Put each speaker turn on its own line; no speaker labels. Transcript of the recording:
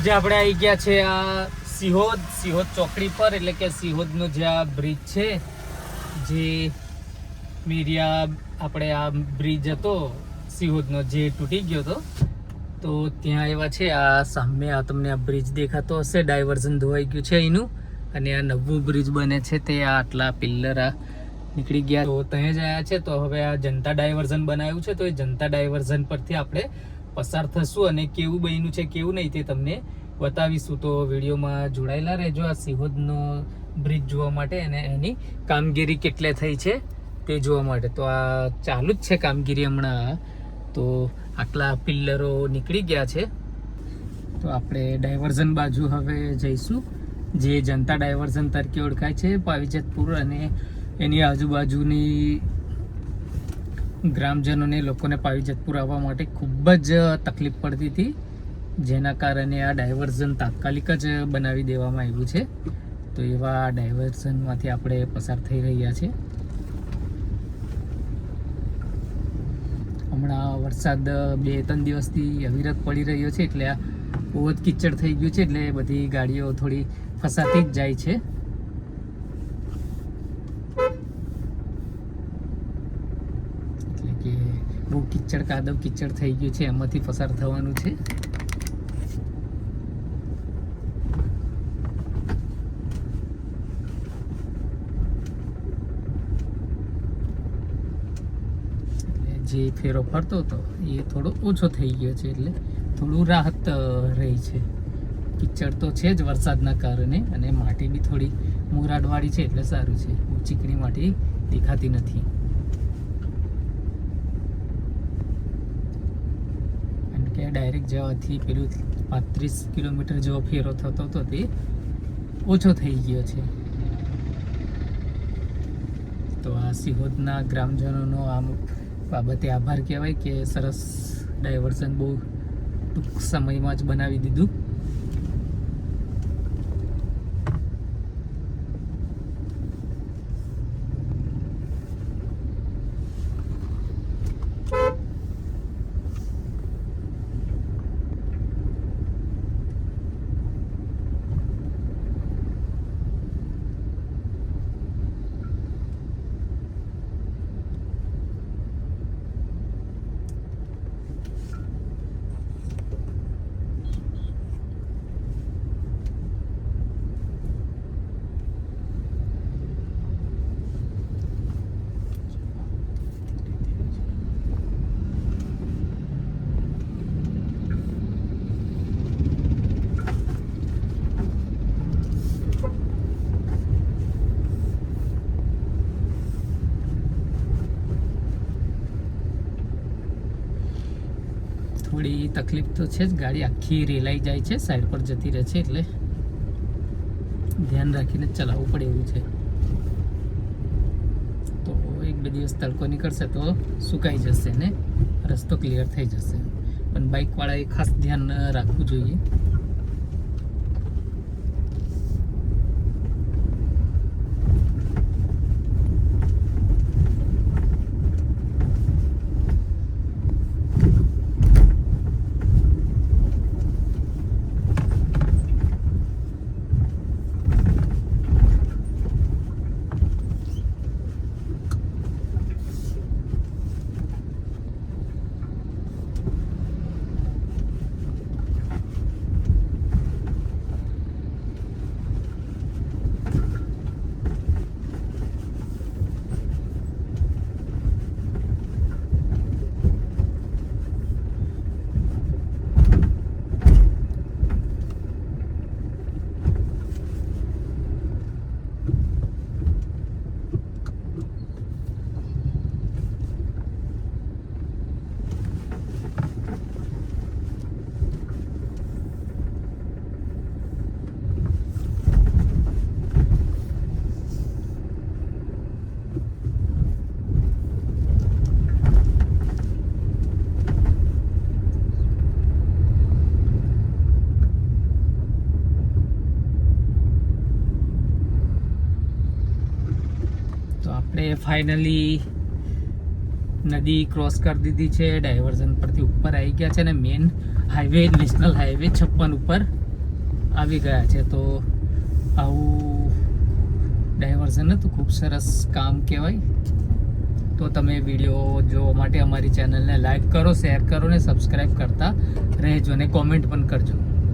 આજે આપણે આવી ગયા છે આ સિહોદ ચોકડી પર, એટલે કે સિહોદનો જે આ બ્રિજ છે, જે મેરિયા આપણે આ બ્રિજ હતો સિહોદનો જે તૂટી ગયો હતો, તો ત્યાં આવ્યા છે. આ સામે આ તમને આ બ્રિજ દેખાતો હશે, ડાયવર્ઝન ધોવાઈ ગયું છે એનું, અને આ નવું બ્રિજ બને છે તે આટલા પિલ્લર આ નીકળી ગયા, તો ત્યાં જ આવ્યા છે. તો હવે આ જનતા ડાયવર્ઝન બનાવ્યું છે, તો એ જનતા ડાયવર્ઝન પરથી આપણે પસાર થશું અને કેવું બન્યું છે કેવું નહીં તે તમને બતાવીશું. તો વિડીયોમાં જોડાયેલા રહેજો આ સિહોદનો બ્રિજ જોવા માટે અને એની કામગીરી કેટલે થઈ છે તે જોવા માટે. તો આ ચાલુ જ છે કામગીરી હમણાં. તો આટલા પિલ્લરો નીકળી ગયા છે, તો આપણે ડાયવર્ઝન બાજુ હવે જઈશું, જે જનતા ડાયવર્ઝન તરીકે ઓળખાય છે પાવીજતપુર, અને એની આજુબાજુની ગ્રામજનોને લોકોને પાવીજતપુર આવવા માટે ખૂબ જ તકલીફ પડતી હતી, જેના કારણે આ ડાયવર્ઝન તાત્કાલિક જ બનાવી દેવામાં આવ્યું છે. તો એવા ડાયવર્ઝનમાંથી આપણે પસાર થઈ રહ્યા છીએ. હમણાં વરસાદ 2-3 દિવસથી અવિરત પડી રહ્યો છે, એટલે આ બહુ જ કિચડ થઈ ગયું છે, એટલે બધી ગાડીઓ થોડી ફસાતી જ જાય છે. એટલે કે બહુ કિચડ કાદવ કિચડ થઈ ગયું છે, એમાંથી પસાર થવાનું છે. જે ફેરો ફરતો હતો એ થોડો ઓછો થઈ ગયો છે, એટલે થોડું રાહત રહી છે. કિચડ તો છે જ વરસાદના કારણે, અને માટી બી થોડી મોરાડવાળી છે, એટલે સારું છે. ચીકણી માટી દેખાતી નથી. કારણ કે ડાયરેક્ટ જવાથી પેલું 35 કિલોમીટર જેવો ફેરો થતો હતો તે ઓછો થઈ ગયો છે. તો આ સિહોદના ગ્રામજનોનો આમ બાબતે આભાર કહેવાય કે સરસ ડાયવર્ઝન બહુ ટૂંક સમયમાં જ બનાવી દીધું. થોડી તકલીફ તો છે જ, ગાડી આખી રેલાઈ જાય છે, સાઈડ પર જતી રહે છે, એટલે ધ્યાન રાખીને ચલાવવું પડે એવું છે. તો 1-2 દિવસ તડકો નીકળશે તો સુકાઈ જશે ને રસ્તો ક્લિયર થઈ જશે, પણ બાઇકવાળાએ ખાસ ધ્યાન રાખવું જોઈએ. આપણે ફાઇનલી નદી ક્રોસ કરી દીધી છે, ડાયવર્ઝન પરથી ઉપર આવી ગયા છે, અને મેન હાઈવે નેશનલ હાઈવે 56 ઉપર આવી ગયા છે. તો આવું ડાયવર્ઝન હતું, ખૂબ સરસ કામ કહેવાય. તો તમે વિડીયો જોવા માટે અમારી ચેનલને લાઈક કરો, શેર કરો ને સબસ્ક્રાઈબ કરતા રહેજો અને કોમેન્ટ પણ કરજો.